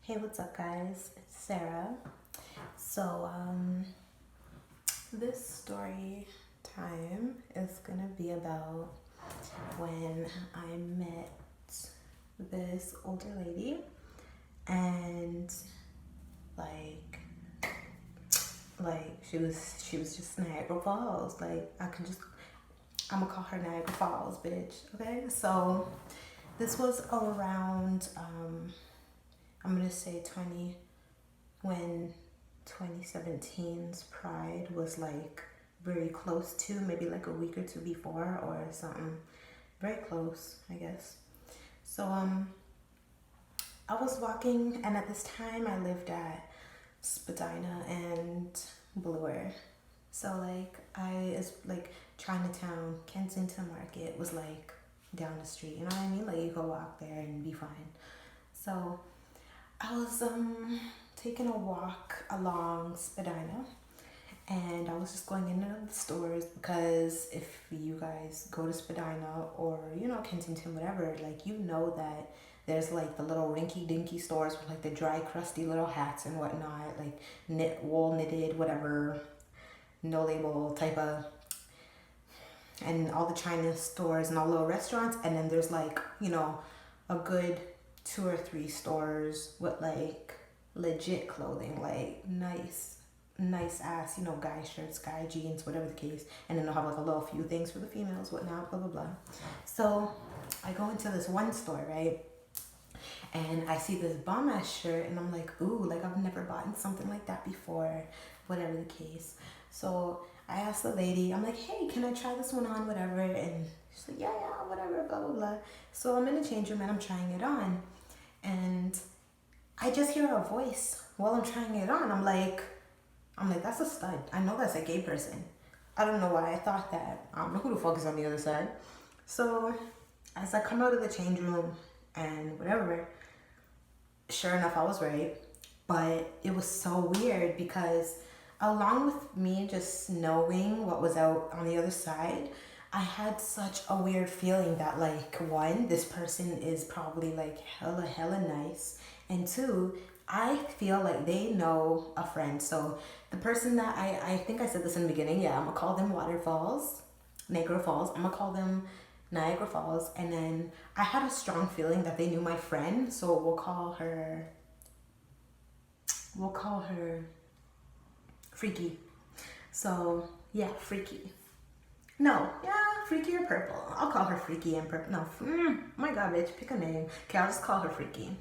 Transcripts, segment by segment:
Hey, what's up, guys? It's Sarah. So, this story time is gonna be about when I met this older lady, and like, she was just Niagara Falls. I'm gonna call her Niagara Falls, bitch. Okay, so this was around I'm gonna say when 2017's Pride was like very close to, maybe like a week or two before or something. Very close, I guess. So I was walking, and at this time I lived at Spadina and Bloor. So it's like Chinatown, Kensington Market was like down the street. You know what I mean? Like you could walk there and be fine. So I was taking a walk along Spadina, and I was just going into the stores because if you guys go to Spadina or Kensington, whatever, like that there's like the little rinky dinky stores with like the dry crusty little hats and whatnot, like wool knitted, whatever, no label type of, and all the China stores and all the little restaurants, and then there's like a good 2 or 3 stores with like legit clothing, like nice ass, guy shirts, guy jeans, whatever the case. And then they'll have like a little few things for the females, whatnot, blah blah blah. So I go into this one store, right? And I see this bomb ass shirt, and I'm like, ooh, like I've never bought something like that before, whatever the case. So I asked the lady, I'm like, hey, can I try this one on, whatever? And she's like, yeah, whatever, blah blah blah. So I'm in the change room and I'm trying it on, and I just hear a voice while I'm trying it on. I'm like, that's a stud. I know that's a gay person. I don't know why I thought that. I don't know who the fuck is on the other side. So as I come out of the change room and whatever, sure enough, I was right. But it was so weird because along with me just knowing what was out on the other side, I had such a weird feeling that like, one, this person is probably like hella nice, and two, I feel like they know a friend. So the person that I think I said this in the beginning, yeah, I'm gonna call them Niagara Falls. I'm gonna call them Niagara Falls, and then I had a strong feeling that they knew my friend, so we'll call her Freaky. So yeah, Freaky. No, yeah, Freaky or Purple. I'll call her Freaky and Purple. No, my God, bitch, pick a name. Okay, I'll just call her Freaky.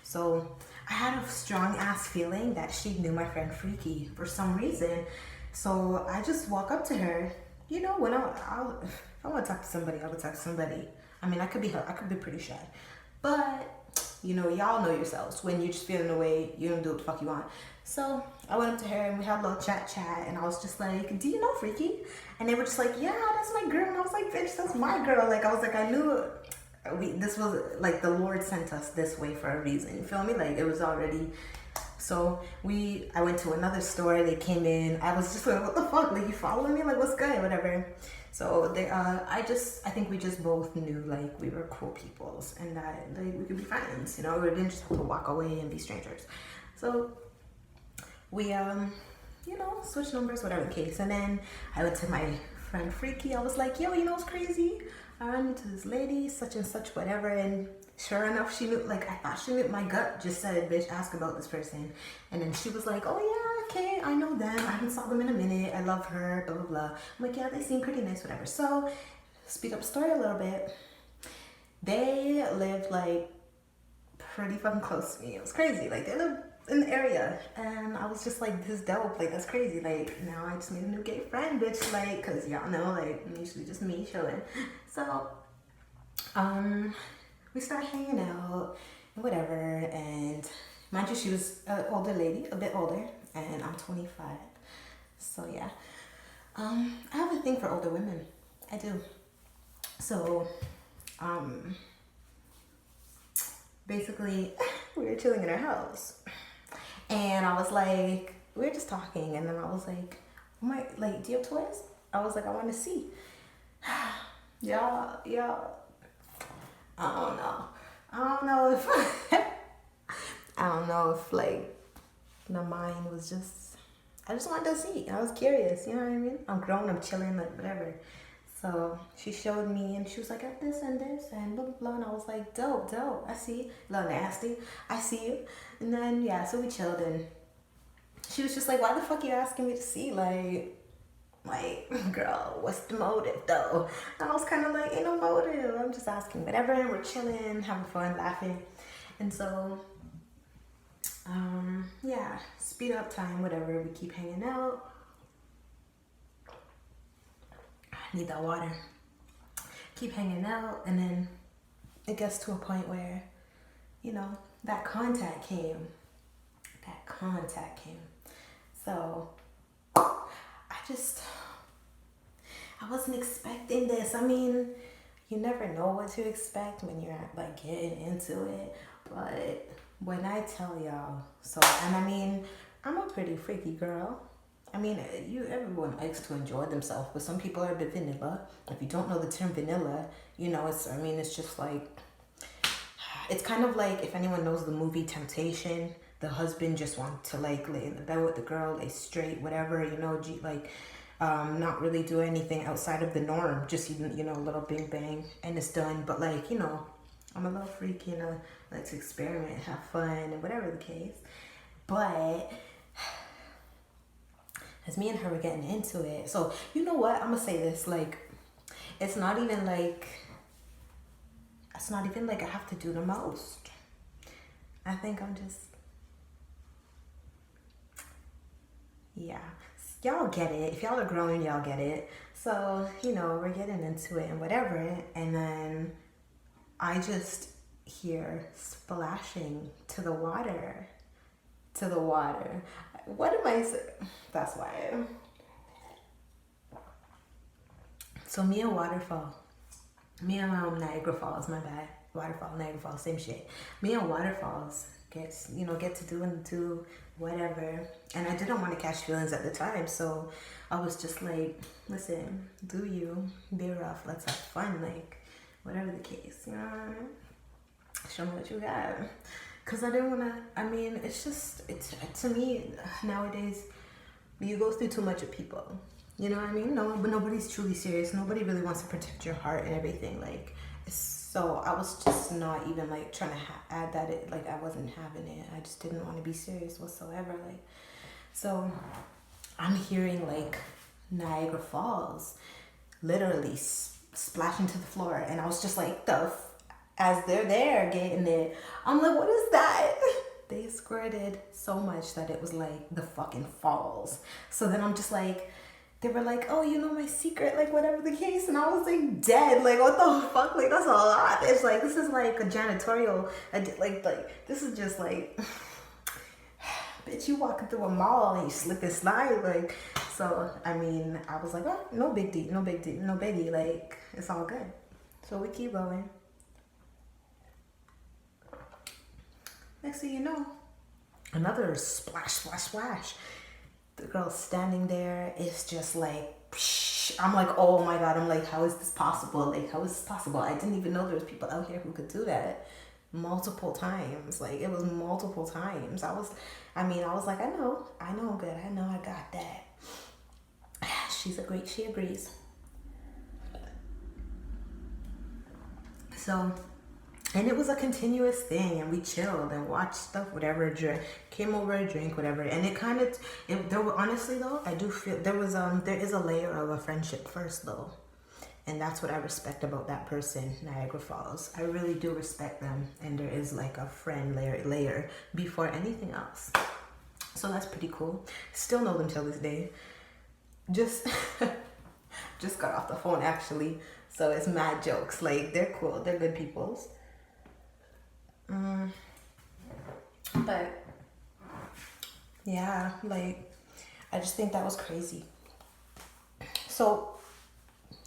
So I had a strong ass feeling that she knew my friend Freaky for some reason. So I just walk up to her. When if I want to talk to somebody, I would talk to somebody. I mean, I could be her. I could be pretty shy, but y'all know yourselves. When you're just feeling the way, you don't do what the fuck you want. So I went up to her and we had a little chat, and I was just like, do you know Freaky? And they were just like, yeah, that's my girl. And I was like, bitch, that's my girl. Like, I was like, I knew this was like the Lord sent us this way for a reason. You feel me? Like, it was already. So I went to another store. They came in. I was just like, what the fuck? Like, you following me? Like, what's good? Whatever. So I think we just both knew like we were cool peoples and that like we could be friends. We didn't just have to walk away and be strangers. So we switched numbers, whatever the case. And then I went to my friend Freaky. I was like, yo, what's crazy? I ran into this lady, such and such, whatever. And sure enough, she knew, like, I thought she knew. My gut just said, bitch, ask about this person. And then she was like, oh yeah, okay, I know them. I haven't saw them in a minute. I love her, blah, blah, blah. I'm like, yeah, they seem pretty nice, whatever. So, speed up the story a little bit. They lived, like, pretty fucking close to me. It was crazy. Like, they lived in the area, and I was just like, this is dope, like that's crazy. Like, now I just made a new gay friend, bitch, like, cause y'all know, like, usually just me chilling. So we started hanging out and whatever, and mind you, she was an older lady, a bit older, and I'm 25. So yeah, I have a thing for older women. I do. So basically we were chilling in her house. And I was like, we were just talking, and then I was like, do you have toys? I was like, I want to see. Y'all, I don't know if enough. Like, my mind was just, I just wanted to see. I was curious, you know what I mean? I'm grown, I'm chilling, like whatever. So she showed me and she was like, got this and this and blah, blah, blah. And I was like, dope, dope. I see you. A little nasty. I see you. And then, yeah, so we chilled and she was just like, why the fuck are you asking me to see? Like, girl, what's the motive though? And I was kind of like, ain't no motive. I'm just asking whatever. And we're chilling, having fun, laughing. And so, yeah, speed up time, whatever. We keep hanging out. I need that water. Keep hanging out. And then it gets to a point where, you know, that contact came. So I wasn't expecting this. I mean, you never know what to expect when you're like getting into it. But when I tell y'all, and I mean, I'm a pretty freaky girl. I mean, everyone likes to enjoy themselves, but some people are a bit vanilla. If you don't know the term vanilla, you know, it's just like, it's kind of like if anyone knows the movie Temptation, the husband just wants to like lay in the bed with the girl, lay straight, whatever, you know, not really do anything outside of the norm, just even, you know, a little bing bang and it's done. But like, you know, I'm a little freaky, you know, like to experiment, have fun, and whatever the case. But as me and her were getting into it, so you know what, I'm gonna say this, like, it's not even like I have to do the most. I think I'm just, yeah, y'all get it. If y'all are growing, y'all get it. So, you know, we're getting into it and whatever, and then I just hear splashing to the water. What am I saying? That's why. So me and Niagara Falls, my bad. Waterfall, Niagara Falls, same shit. Me and Waterfalls get to do whatever. And I didn't want to catch feelings at the time, so I was just like, listen, do you, be rough, let's have fun, like, whatever the case, you know what I mean? Show me what you got. Because I didn't want to, I mean, it's to me, nowadays, you go through too much with people. You know what I mean? No, but nobody's truly serious. Nobody really wants to protect your heart and everything. Like, so I was just not even like trying to add that. Like, I wasn't having it. I just didn't want to be serious whatsoever. Like, so I'm hearing like Niagara Falls literally splashing to the floor, and I was just like, as they're there getting it, I'm like, what is that? They squirted so much that it was like the fucking falls. So then I'm just like, they were like, oh, you know my secret, like whatever the case. And I was like dead, like what the fuck, like that's a lot. It's like, this is like a janitorial, like this is just like, bitch, you walking through a mall and you slip and slide, like. So I mean, I was like, oh, no big deal, no biggie, like it's all good. So we keep going. Next thing you know, another splash. The girl's standing there. It's just like, psh. I'm like, oh my God. I'm like, how is this possible? Like, how is this possible? I didn't even know there was people out here who could do that multiple times. Like, it was multiple times. I was like, I know good. I know I got that. She agrees. So, and it was a continuous thing, and we chilled and watched stuff, whatever, came over, drank, whatever. And honestly though, I do feel there is a layer of a friendship first though. And that's what I respect about that person, Niagara Falls. I really do respect them, and there is like a friend layer before anything else. So that's pretty cool. Still know them till this day. Just got off the phone actually. So it's mad jokes. Like, they're cool. They're good peoples. But yeah, like, I just think that was crazy. So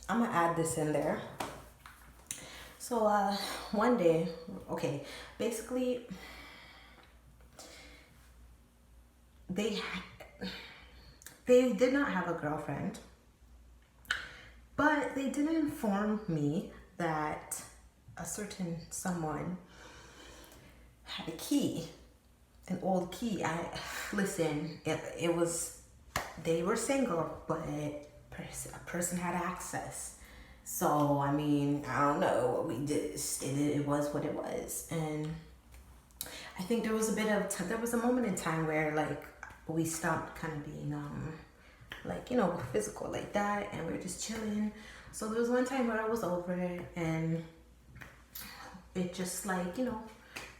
I'm gonna add this in there. So one day, okay, basically they did not have a girlfriend, but they did inform me that a certain someone had a key an old key. Listen, it was, they were single, but a person had access. So, I mean, I don't know what we did. It was what it was. And I think there was a moment in time where, like, we stopped kind of being, like, you know, physical like that. And we were just chilling. So there was one time where I was over it, and it just, like, you know,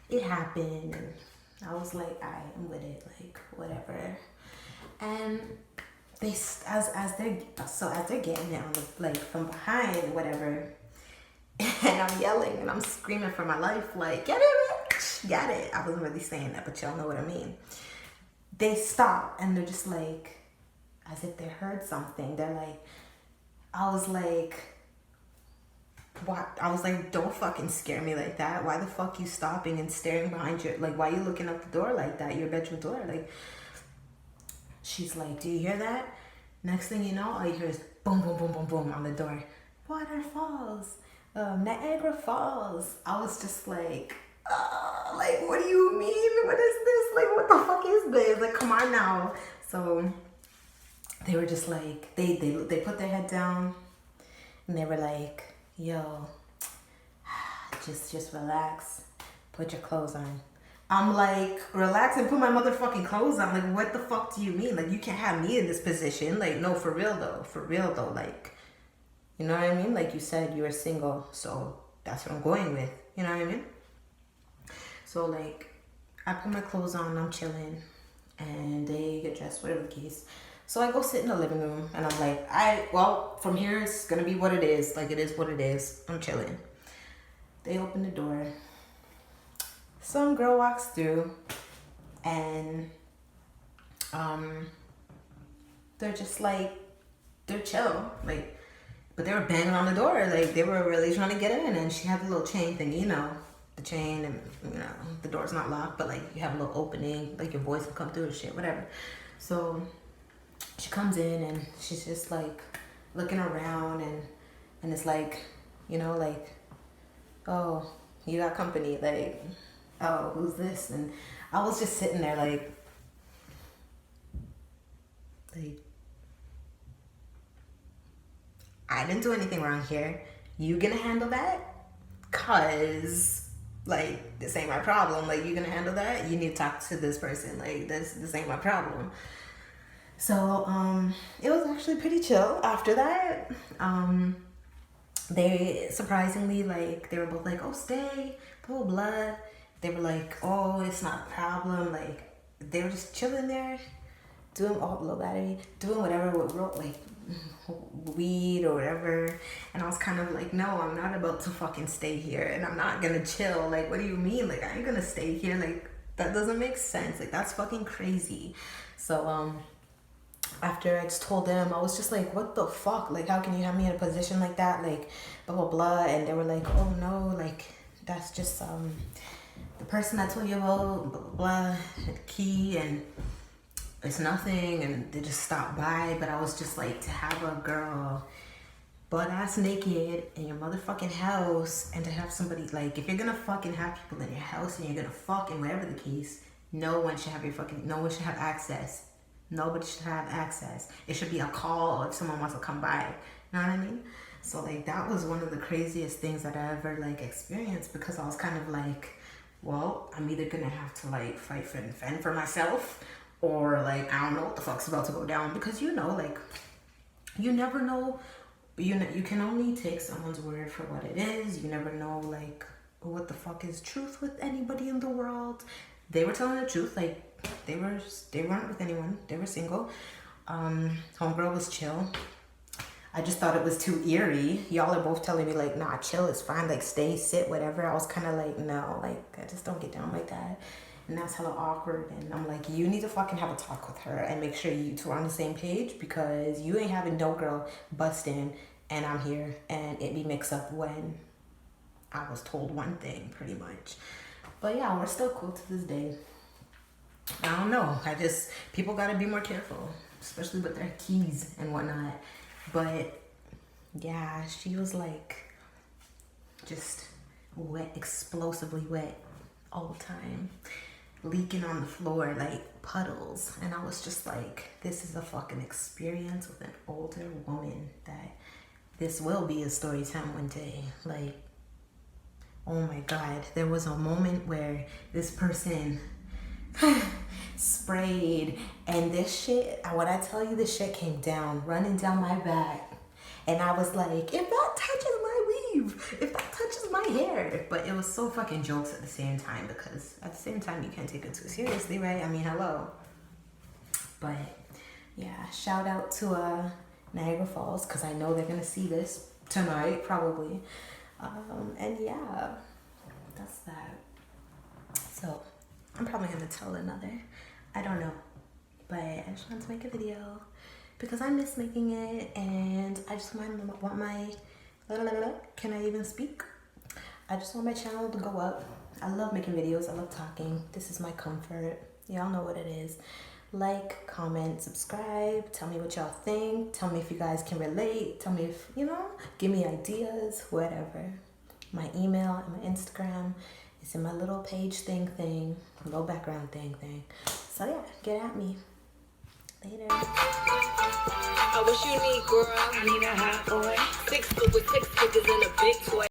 it happened. And I was like, I'm with it, like, whatever. And they, as they're getting it on the, like, from behind, whatever, and I'm yelling and I'm screaming for my life, like, get it, bitch, get it. I wasn't really saying that, but y'all know what I mean. They stop and they're just like, as if they heard something. They're like, I was like, what? I was like, don't fucking scare me like that. Why the fuck you stopping and staring behind your, like, why you looking out the door like that, your bedroom door? Like, she's like, do you hear that? Next thing you know, all you hear is boom, boom, boom, boom, boom on the door. Waterfalls, Niagara Falls. I was just like, what do you mean? What is this? Like, what the fuck is this? Like, come on now. So they were just like, they put their head down and they were like, yo, just relax. Put your clothes on. I'm like, relax and put my motherfucking clothes on. Like, what the fuck do you mean? Like, you can't have me in this position. Like, no, for real though. Like, you know what I mean? Like you said, you were single, so that's what I'm going with. You know what I mean? So, like, I put my clothes on, I'm chilling, and they get dressed, whatever the case. So I go sit in the living room, and I'm like, well, from here it's gonna be what it is. Like, it is what it is. I'm chilling. They open the door. Some girl walks through, and they're just like, they're chill, like, but they were banging on the door, like they were really trying to get in. And she had the little chain thing, you know, the chain, and you know, the door's not locked, but like you have a little opening, like your voice can come through and shit, whatever. So she comes in and she's just like looking around, and it's like, you know, like, oh, you got company, like, oh, who's this? And I was just sitting there like I didn't do anything wrong here. You gonna handle that? Cause, like, this ain't my problem. Like, you gonna handle that? You need to talk to this person. Like, this ain't my problem. So, it was actually pretty chill after that. They surprisingly, like, they were both like, oh, stay, blah, blah, blah. They were like, oh, it's not a problem. Like, they were just chilling there, doing, oh, low battery, doing whatever with, like, weed or whatever. And I was kind of like, no, I'm not about to fucking stay here, and I'm not gonna chill. Like, what do you mean? Like, I ain't gonna stay here. Like, that doesn't make sense. Like, that's fucking crazy. So, after I just told them, I was just like, what the fuck? Like, how can you have me in a position like that? Like, blah, blah, blah. And they were like, oh, no, like, that's just, the person I told you about, blah, blah, blah, key, and it's nothing. And they just stopped by. But I was just like, to have a girl butt ass naked in your motherfucking house, and to have somebody, like, if you're gonna fucking have people in your house and you're gonna fuck, and whatever the case, no one should have access. Nobody should have access. It should be a call if someone wants to come by. You know what I mean? So, like, that was one of the craziest things that I ever, like, experienced, because I was kind of like, well, I'm either gonna have to, like, fight for and fend for myself, or, like, I don't know what the fuck's about to go down. Because, you know, like, you never know. You can only take someone's word for what it is. You never know, like, what the fuck is truth with anybody in the world. They were telling the truth. Like, they weren't with anyone. They were single. Homegirl was chill. I just thought it was too eerie. Y'all are both telling me, like, nah, chill, it's fine. Like, stay, sit, whatever. I was kind of like, no, like, I just don't get down like that. And that's hella awkward. And I'm like, you need to fucking have a talk with her and make sure you two are on the same page, because you ain't having no girl bust in and I'm here and it be mixed up when I was told one thing, pretty much. But yeah, we're still cool to this day. I don't know. People gotta be more careful, especially with their keys and whatnot. But yeah, she was like just wet, explosively wet all the time. leaking on the floor like puddles, and I was just like, this is a fucking experience with an older woman that this will be a story time one day. Like, oh my God, there was a moment where this person sprayed, and this shit, when I tell you, this shit came down, running down my back, and I was like, if that touches my weave, if that touches my hair. But it was so fucking jokes at the same time, because at the same time you can't take it too seriously, right? I mean, hello. But yeah, shout out to Niagara Falls, because I know they're gonna see this tonight probably. And yeah, that's that. So I'm probably gonna tell another, I don't know, but I just wanted to make a video because I miss making it, and I just want my, can I even speak? I just want my channel to go up. I love making videos, I love talking. This is my comfort. Y'all know what it is. Like, comment, subscribe, tell me what y'all think, tell me if you guys can relate, tell me if, you know, give me ideas, whatever. My email and my Instagram is in my little page thing, little background thing. So yeah, get at me. Later. I wish you need, girl. I need a hot boy. 6 foot with 6 figures and a big toy.